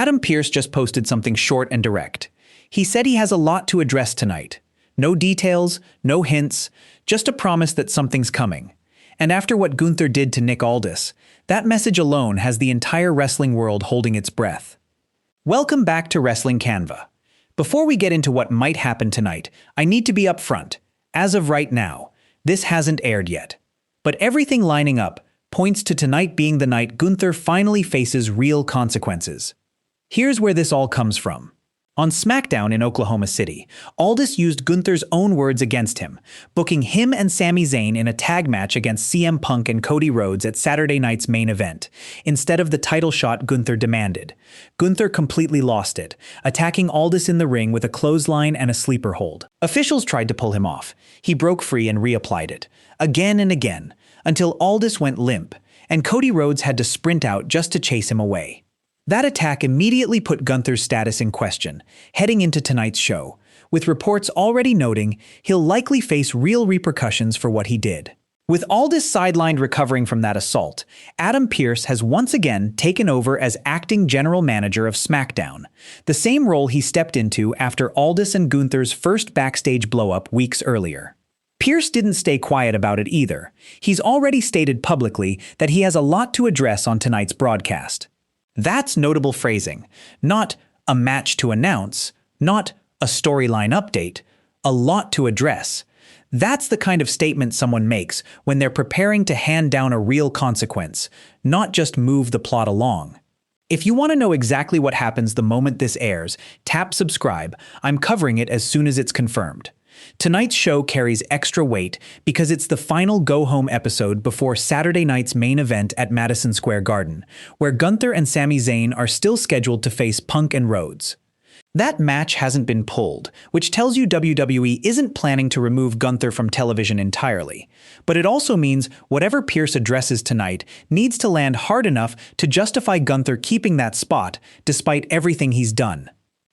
Adam Pearce just posted something short and direct. He said he has a lot to address tonight. No details, no hints, just a promise that something's coming. And after what Gunther did to Nick Aldis, that message alone has the entire wrestling world holding its breath. Welcome back to WrestlingCannva. Before we get into what might happen tonight, I need to be upfront. As of right now, this hasn't aired yet. But everything lining up points to tonight being the night Gunther finally faces real consequences. Here's where this all comes from. On SmackDown in Oklahoma City, Aldis used Gunther's own words against him, booking him and Sami Zayn in a tag match against CM Punk and Cody Rhodes at Saturday night's main event, instead of the title shot Gunther demanded. Gunther completely lost it, attacking Aldis in the ring with a clothesline and a sleeper hold. Officials tried to pull him off. He broke free and reapplied it, again and again, until Aldis went limp, and Cody Rhodes had to sprint out just to chase him away. That attack immediately put Gunther's status in question, heading into tonight's show, with reports already noting he'll likely face real repercussions for what he did. With Aldis sidelined recovering from that assault, Adam Pearce has once again taken over as acting general manager of SmackDown, the same role he stepped into after Aldis and Gunther's first backstage blow-up weeks earlier. Pearce didn't stay quiet about it either. He's already stated publicly that he has a lot to address on tonight's broadcast. That's notable phrasing. Not a match to announce, not a storyline update, a lot to address. That's the kind of statement someone makes when they're preparing to hand down a real consequence, not just move the plot along. If you want to know exactly what happens the moment this airs, tap subscribe. I'm covering it as soon as it's confirmed. Tonight's show carries extra weight because it's the final go-home episode before Saturday night's main event at Madison Square Garden, where Gunther and Sami Zayn are still scheduled to face Punk and Rhodes. That match hasn't been pulled, which tells you WWE isn't planning to remove Gunther from television entirely. But it also means whatever Pearce addresses tonight needs to land hard enough to justify Gunther keeping that spot despite everything he's done.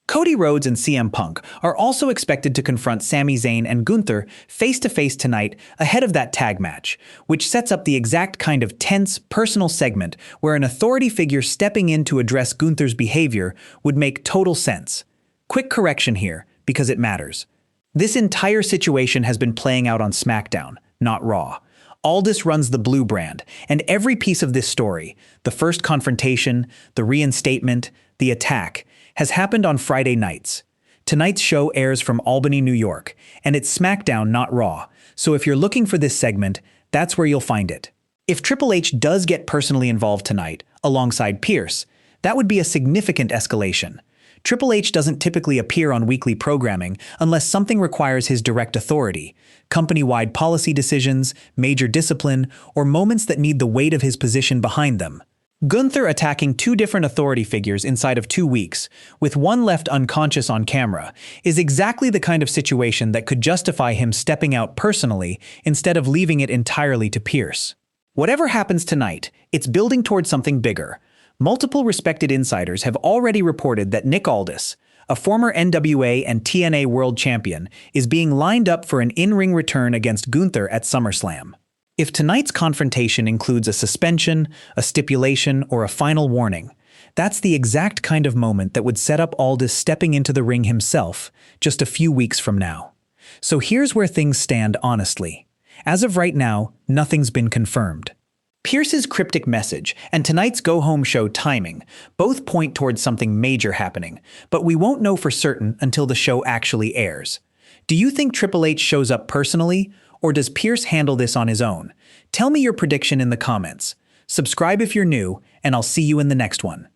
Cody Rhodes and CM Punk are also expected to confront Sami Zayn and Gunther face-to-face tonight ahead of that tag match, which sets up the exact kind of tense, personal segment where an authority figure stepping in to address Gunther's behavior would make total sense. Quick correction here, because it matters. This entire situation has been playing out on SmackDown, not Raw. Aldis runs the Blue brand, and every piece of this story, the first confrontation, the reinstatement, the attack, has happened on Friday nights. Tonight's show airs from Albany, New York, and it's SmackDown, not Raw, so if you're looking for this segment, that's where you'll find it. If Triple H does get personally involved tonight, alongside Pearce, that would be a significant escalation. Triple H doesn't typically appear on weekly programming unless something requires his direct authority, company-wide policy decisions, major discipline, or moments that need the weight of his position behind them. Gunther attacking two different authority figures inside of 2 weeks, with one left unconscious on camera, is exactly the kind of situation that could justify him stepping out personally instead of leaving it entirely to Pearce. Whatever happens tonight, it's building towards something bigger. Multiple respected insiders have already reported that Nick Aldis, a former NWA and TNA World Champion, is being lined up for an in-ring return against Gunther at SummerSlam. If tonight's confrontation includes a suspension, a stipulation, or a final warning, that's the exact kind of moment that would set up Aldis stepping into the ring himself just a few weeks from now. So here's where things stand honestly. As of right now, nothing's been confirmed. Pearce's cryptic message and tonight's go-home show timing both point towards something major happening, but we won't know for certain until the show actually airs. Do you think Triple H shows up personally, or does Pearce handle this on his own? Tell me your prediction in the comments. Subscribe if you're new, and I'll see you in the next one.